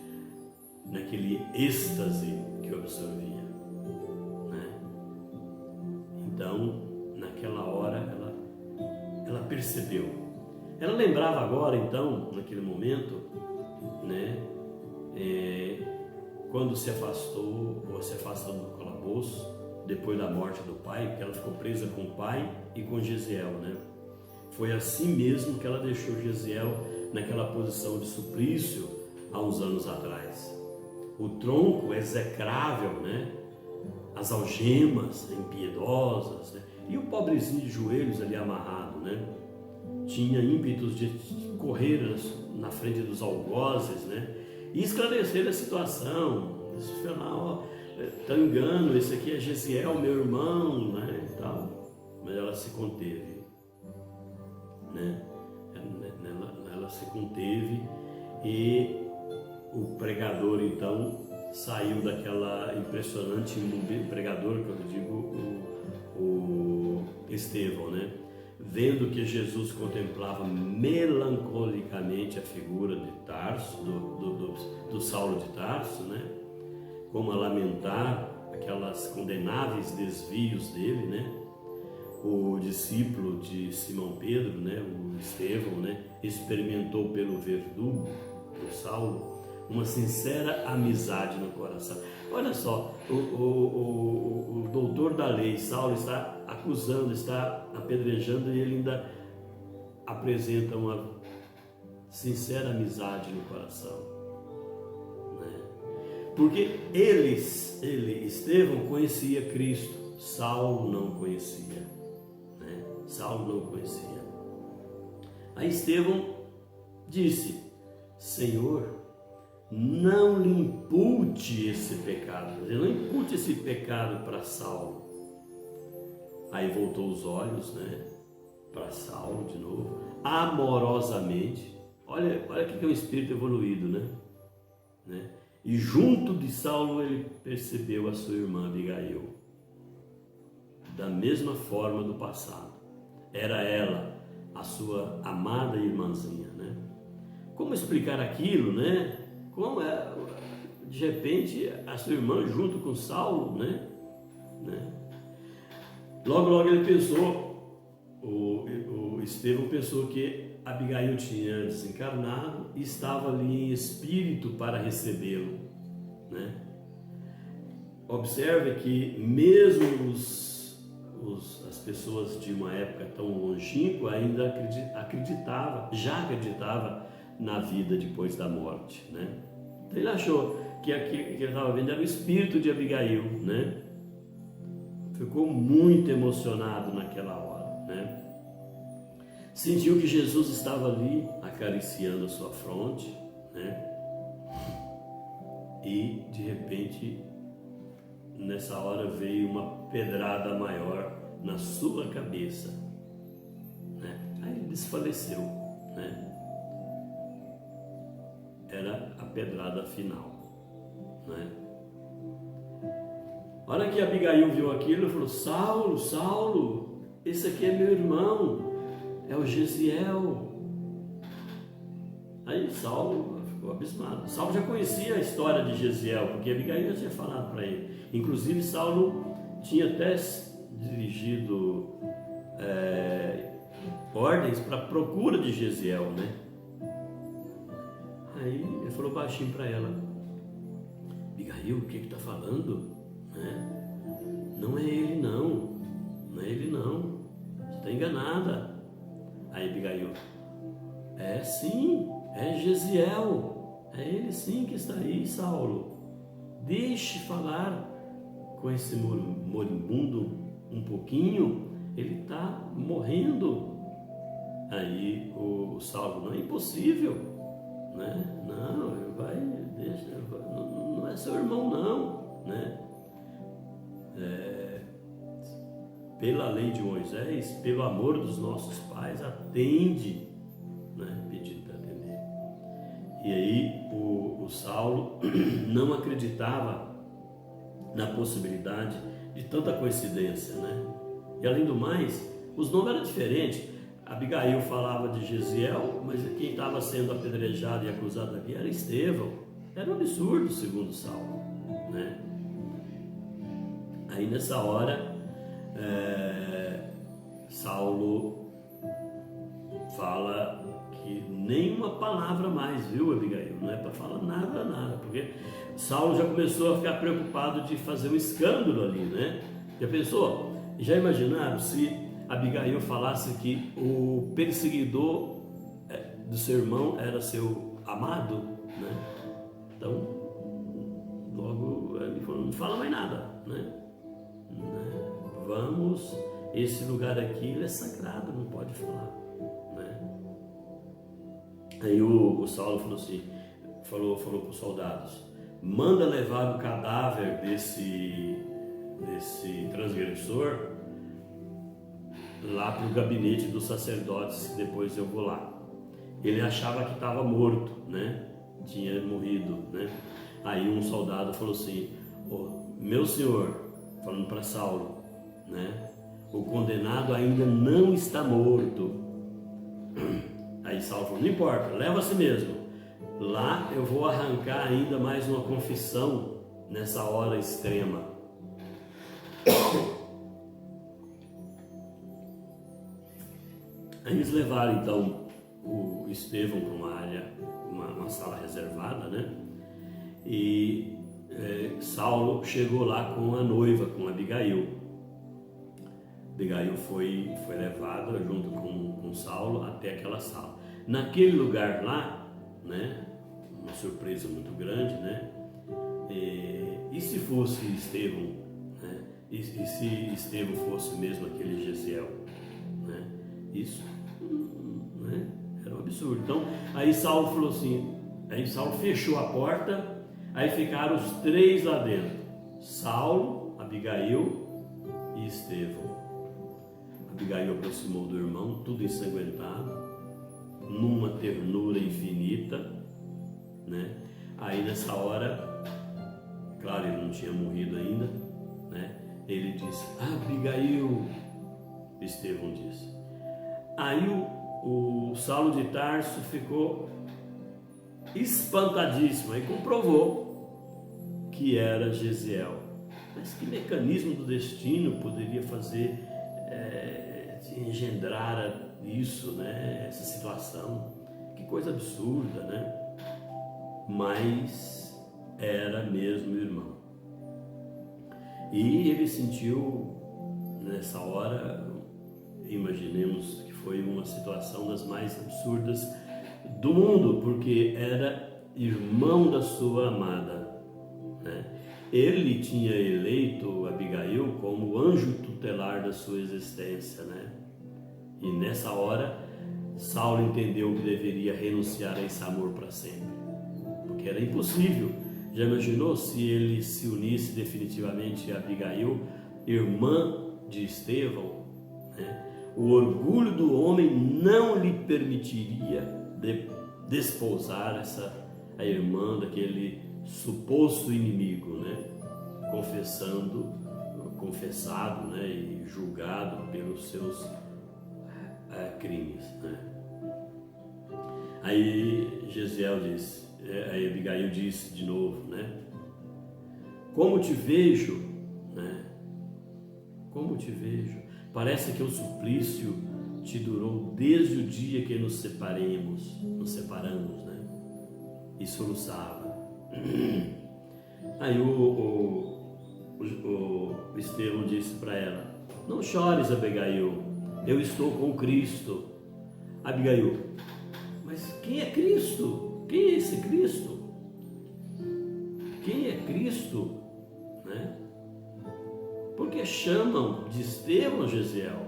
naquele êxtase que absorvia, né? Então, naquela hora, ela percebeu. Ela lembrava agora, então, naquele momento, né? Quando se afastou, ou se afastou do calabouço, depois da morte do pai, porque ela ficou presa com o pai e com Gesiel, né? Foi assim mesmo que ela deixou Gesiel naquela posição de suplício há uns anos atrás. O tronco execrável, né? As algemas impiedosas, né? E o pobrezinho de joelhos ali amarrado, né? Tinha ímpetos de correr na frente dos algozes, né? E esclarecer a situação. Isso foi lá, ó, tá engano, esse aqui é Gesiel, meu irmão, né? E tal. Mas ela se conteve, né? Ela se conteve e o pregador então saiu daquela impressionante, o pregador, que eu digo, o Estevão, né? vendo que Jesus contemplava melancolicamente a figura de Tarso, do Saulo de Tarso, né? Como a lamentar aquelas condenáveis desvios dele, né? O discípulo de Simão Pedro, né? O Estevão, né? Experimentou pelo verdugo, do Saulo, uma sincera amizade no coração. Olha só, o doutor da lei, Saulo, está acusando, está apedrejando, e ele ainda apresenta uma sincera amizade no coração, né? Porque ele, Estevão, conhecia Cristo, Saulo não conhecia, né? Saulo não conhecia. Aí Estevão disse: Senhor, não lhe impute esse pecado, não impute esse pecado para Saulo. Aí voltou os olhos, né, para Saulo de novo, amorosamente. Olha que é um espírito evoluído, né? E junto de Saulo ele percebeu a sua irmã Abigail, da mesma forma do passado. Era ela, a sua amada irmãzinha, né? Como explicar aquilo, né? Como é, de repente, a sua irmã junto com Saulo, né? Logo ele pensou, o Estevão pensou que Abigail tinha desencarnado e estava ali em espírito para recebê-lo, né? Observe que mesmo as pessoas de uma época tão longínqua ainda já acreditava na vida depois da morte, né? Então ele achou que ele estava vendo era o espírito de Abigail, né? Ficou muito emocionado naquela hora, né? Sentiu que Jesus estava ali acariciando a sua fronte, né? E de repente, nessa hora, veio uma pedrada maior na sua cabeça, né? Aí ele desfaleceu, né? Era a pedrada final, né? A hora que Abigail viu aquilo, falou: Saulo, Saulo, esse aqui é meu irmão, é o Gesiel. Aí Saulo ficou abismado. Saulo já conhecia a história de Gesiel, porque Abigail já tinha falado para ele. Inclusive Saulo tinha até dirigido ordens para a procura de Gesiel, né? Aí ele falou baixinho para ela: Abigail, o que está falando? Né? Não é ele não, não é ele não, você está enganada. Aí Abigail: é sim, é Gesiel, é ele sim que está aí, Saulo. Deixe falar com esse moribundo um pouquinho, ele está morrendo. Aí o Saulo: não é impossível, né? Não, deixa, não é seu irmão não, né? Pela lei de Moisés, pelo amor dos nossos pais, atende, né? Pedindo para atender. E aí o Saulo não acreditava na possibilidade de tanta coincidência, né? E além do mais, os nomes eram diferentes. Abigail falava de Gesiel, mas quem estava sendo apedrejado e acusado aqui era Estevão. Era um absurdo, segundo Saulo, né? Aí nessa hora, Saulo fala que nenhuma palavra mais, viu, Abigail? Não é para falar nada, porque Saulo já começou a ficar preocupado de fazer um escândalo ali, né? Já pensou? Já imaginaram se Abigail falasse que o perseguidor do seu irmão era seu amado, né? Então, logo ele falou: não fala mais nada, né? Vamos, esse lugar aqui ele é sagrado, não pode falar, né? Aí o Saulo falou assim, falou para os soldados: manda levar o cadáver desse transgressor lá para o gabinete dos sacerdotes, depois eu vou lá. Ele achava que estava morto, né? Tinha morrido, né? Aí um soldado falou assim: meu senhor, falando para Saulo, né? o condenado ainda não está morto. Aí Saulo falou, não importa, leva a si mesmo. Lá eu vou arrancar ainda mais uma confissão nessa hora extrema. Aí eles levaram então o Estevão para uma área, uma sala reservada, né? E Saulo chegou lá com a noiva, com Abigail. Abigail foi levada junto com Saulo até aquela sala. Naquele lugar lá, né? Uma surpresa muito grande, né? E se fosse Estevão, né? E se Estevão fosse mesmo aquele Gesiel, né? Isso, né? Era um absurdo. Então, aí Saulo falou assim, aí Saulo fechou a porta, aí ficaram os três lá dentro, Saulo, Abigail e Estevão. Abigail aproximou do irmão, tudo ensanguentado, numa ternura infinita, né? Aí nessa hora, claro, ele não tinha morrido ainda, né? Ele disse, Abigail, Estevão disse. Aí o Saulo de Tarso ficou espantadíssimo, aí comprovou que era Gesiel. Mas que mecanismo do destino poderia fazer engendrar isso, né? Essa situação? Que coisa absurda, né? Mas era mesmo irmão. E ele sentiu nessa hora, imaginemos que foi uma situação das mais absurdas do mundo, porque era irmão da sua amada, né? Ele tinha eleito Abigail como anjo tutelar da sua existência, né? E nessa hora Saulo entendeu que deveria renunciar a esse amor para sempre, porque era impossível. Já imaginou se ele se unisse definitivamente a Abigail, irmã de Estevão, né? O orgulho do homem não lhe permitiria desposar a irmã daquele suposto inimigo, né? Confessado, né? E julgado pelos seus crimes, né? Aí Gesiel disse, aí Abigail disse de novo, né? Como te vejo, né? Como te vejo? Parece que o suplício te durou desde o dia que nos separamos, né? E soluçava. Aí o Estevão disse para ela, não chores, Abigail, eu estou com Cristo. Abigail, mas quem é Cristo? Quem é esse Cristo? Quem é Cristo? Né? Porque chamam de Estevão, Gesiel?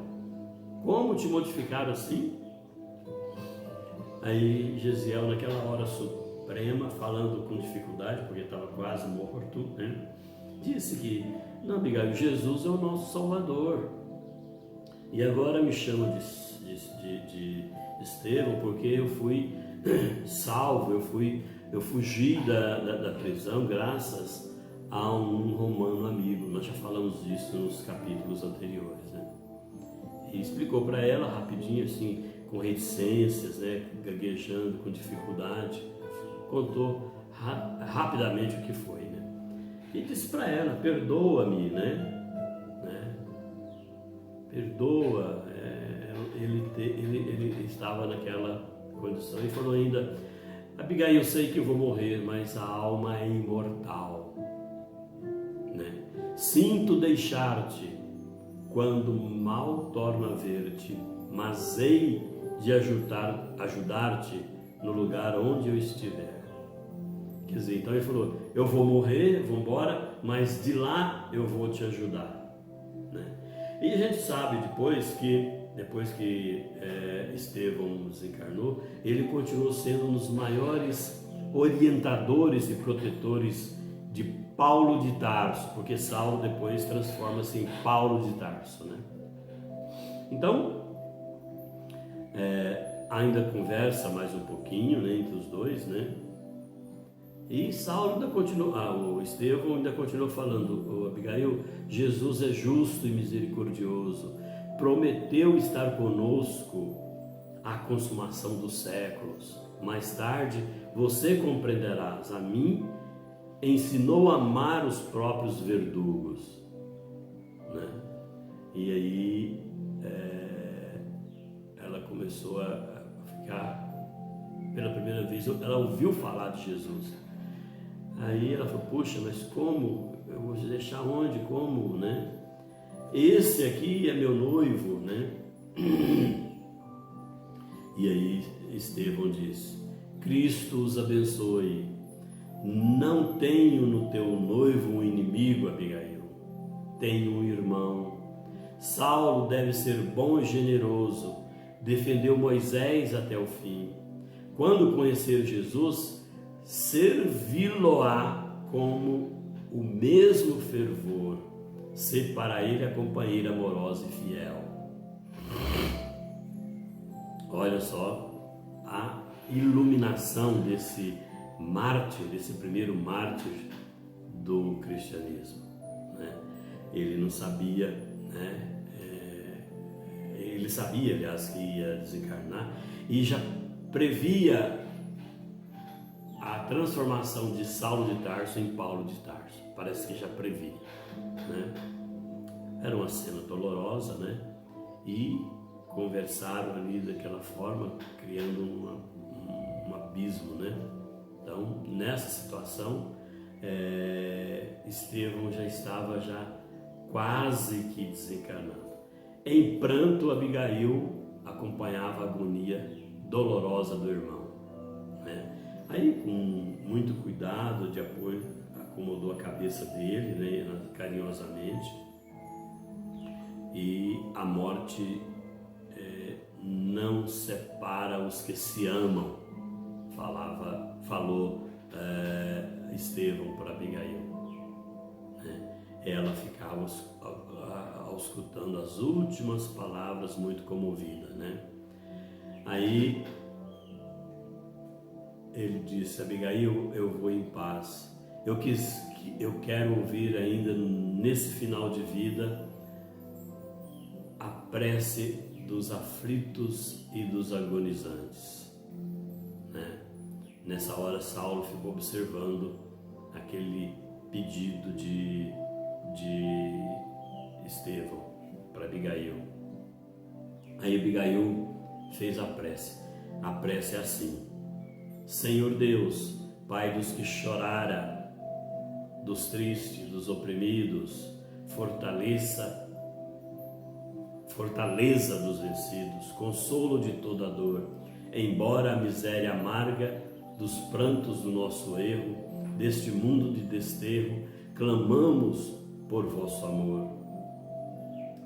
Como te modificaram assim? Aí Gesiel, naquela hora suprema, falando com dificuldade, porque estava quase morto, né? Disse que, não, Abigail, Jesus é o nosso Salvador. E agora me chamam de Estevão, porque eu fui salvo, eu fugi da prisão graças a um romano amigo. Nós já falamos disso nos capítulos anteriores, né? E explicou para ela rapidinho, assim, com reticências, né? Gaguejando, com dificuldade, contou rapidamente o que foi, né? E disse para ela, perdoa-me, né? Perdoa, ele estava naquela condição e falou ainda, Abigail, eu sei que eu vou morrer, mas a alma é imortal, né? Sinto deixar-te quando mal torno a ver-te, mas hei de ajudar-te no lugar onde eu estiver. Quer dizer, então ele falou, eu vou morrer, vou embora, mas de lá eu vou te ajudar, né? E a gente sabe depois que Estevão desencarnou, ele continuou sendo um dos maiores orientadores e protetores de Paulo de Tarso, porque Saulo depois transforma-se em Paulo de Tarso, né? Então, ainda conversa mais um pouquinho, né, entre os dois, né? E Saulo ainda continuou, o Estevão ainda continuou falando, Abigail, Jesus é justo e misericordioso, prometeu estar conosco à consumação dos séculos. Mais tarde você compreenderás. A mim ensinou a amar os próprios verdugos, né? E aí ela começou a ficar, pela primeira vez, ela ouviu falar de Jesus. Aí ela falou: puxa, mas como? Eu vou deixar onde? Como, né? Esse aqui é meu noivo, né? E aí Estevão diz: Cristo os abençoe. Não tenho no teu noivo um inimigo, Abigail. Tenho um irmão. Saulo deve ser bom e generoso. Defendeu Moisés até o fim. Quando conhecer Jesus, servi-lo-á como o mesmo fervor. Ser para ele a companheira amorosa e fiel. Olha só a iluminação desse mártir, desse primeiro mártir do cristianismo, né? Ele não sabia, né? Ele sabia, aliás, que ia desencarnar e já previa a transformação de Saulo de Tarso em Paulo de Tarso. Parece que já previa, né? Era uma cena dolorosa, né? E conversaram ali daquela forma, criando um abismo, né? Então, nessa situação, Estevão já estava quase que desencarnando. Em pranto, Abigail acompanhava a agonia dolorosa do irmão, né? Aí, com muito cuidado, de apoio, acomodou a cabeça dele, né, carinhosamente, e a morte não separa os que se amam, falou Estevão para Abigail, né? Ela ficava escutando as últimas palavras muito comovida, né? Aí ele disse: Abigail, eu vou em paz. Eu quero ouvir ainda nesse final de vida a prece dos aflitos e dos agonizantes, né? Nessa hora Saulo ficou observando aquele pedido de Estevão para Abigail. Aí Abigail fez a prece. A prece é assim: Senhor Deus, Pai dos que chorara, dos tristes, dos oprimidos, fortaleza dos vencidos, consolo de toda dor, embora a miséria amarga dos prantos do nosso erro, deste mundo de desterro, clamamos por vosso amor.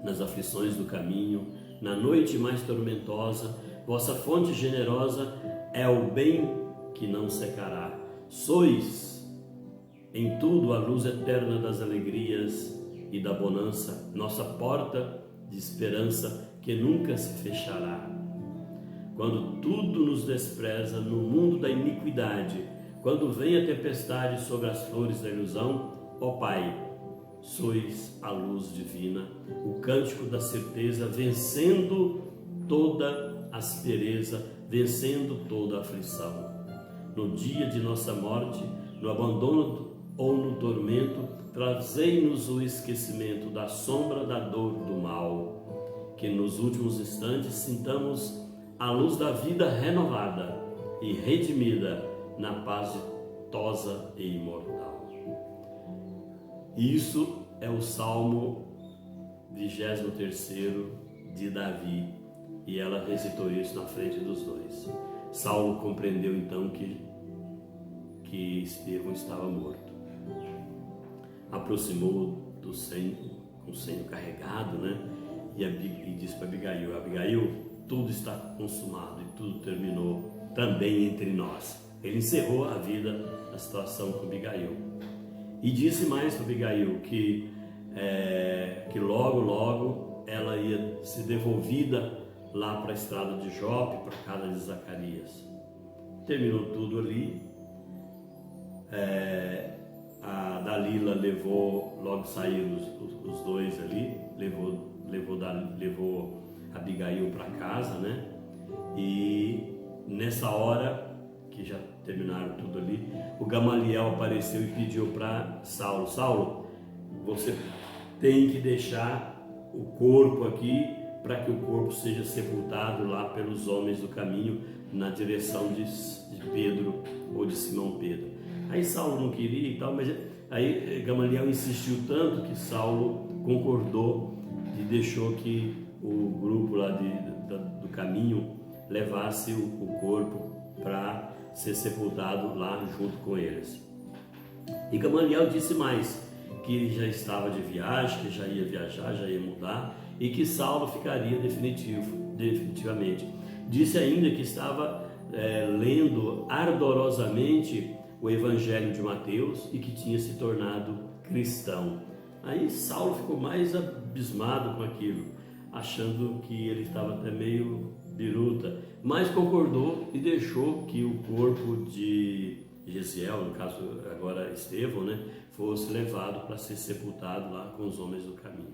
Nas aflições do caminho, na noite mais tormentosa, vossa fonte generosa é o bem que não secará. Sois em tudo a luz eterna das alegrias e da bonança, nossa porta de esperança que nunca se fechará. Quando tudo nos despreza no mundo da iniquidade, quando vem a tempestade sobre as flores da ilusão, ó Pai, sois a luz divina, o cântico da certeza, vencendo toda aspereza, vencendo toda aflição. No dia de nossa morte, no abandono ou no tormento, trazei-nos o esquecimento da sombra da dor do mal, que nos últimos instantes sintamos a luz da vida renovada e redimida na paz ditosa e imortal. Isso é o Salmo 23º de Davi, e ela recitou isso na frente dos dois. Saulo compreendeu então que Estevão estava morto. Aproximou do senho, com o senho carregado, né? E disse para Abigail: Abigail, tudo está consumado e tudo terminou também entre nós. Ele encerrou a vida, a situação com Abigail. E disse mais para Abigail que logo ela ia ser devolvida lá para a estrada de Jope, para a casa de Zacarias. Terminou tudo ali. A Dalila levou, logo saíram os dois ali, levou levou Abigail para casa, né? E nessa hora que já terminaram tudo ali, o Gamaliel apareceu e pediu para Saulo: Saulo, você tem que deixar o corpo aqui para que o corpo seja sepultado lá pelos homens do caminho na direção de Pedro ou de Simão Pedro. Aí Saulo não queria e tal, mas aí Gamaliel insistiu tanto que Saulo concordou e deixou que o grupo lá do caminho levasse o corpo para ser sepultado lá junto com eles. E Gamaliel disse mais, que ele já estava de viagem, que já ia viajar, já ia mudar, e que Saulo ficaria definitivamente. Disse ainda que estava lendo ardorosamente o Evangelho de Mateus e que tinha se tornado cristão. Aí Saulo ficou mais abismado com aquilo, achando que ele estava até meio biruta, mas concordou e deixou que o corpo de Gesiel, no caso agora Estevão, né, fosse levado para ser sepultado lá com os homens do caminho.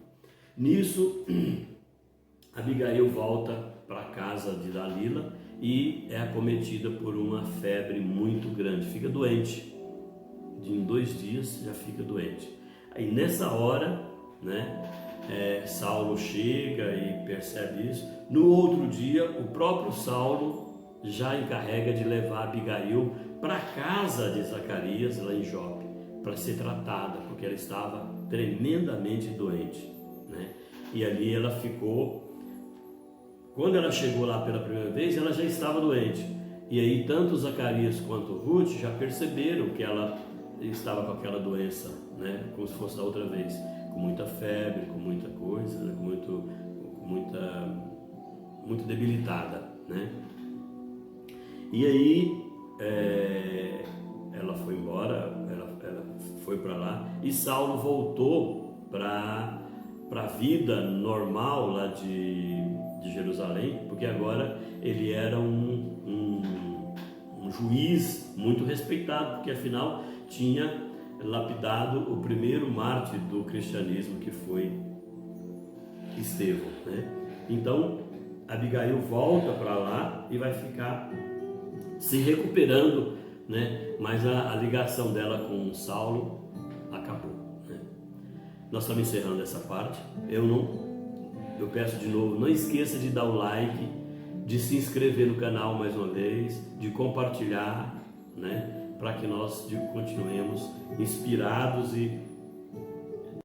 Nisso, Abigail volta para a casa de Dalila e é acometida por uma febre muito grande, fica doente, em 2 dias já fica doente. Aí nessa hora, né, Saulo chega e percebe isso. No outro dia, o próprio Saulo já encarrega de levar Abigail para a casa de Zacarias, lá em Jope, para ser tratada, porque ela estava tremendamente doente, né? E ali ela ficou. Quando ela chegou lá pela primeira vez, ela já estava doente. E aí tanto Zacarias quanto Ruth já perceberam que ela estava com aquela doença, né? Como se fosse da outra vez, com muita febre, com muita coisa, né? muito debilitada, né? E aí ela foi embora, ela foi para lá, e Saulo voltou para a vida normal lá de Jerusalém, porque agora ele era um juiz muito respeitado, porque afinal tinha lapidado o primeiro mártir do cristianismo, que foi Estevão, né? Então Abigail volta para lá e vai ficar se recuperando, né? Mas a ligação dela com Saulo acabou, né? Nós estamos encerrando essa parte. Eu peço de novo, não esqueça de dar o like, de se inscrever no canal mais uma vez, de compartilhar, né? Para que nós continuemos inspirados e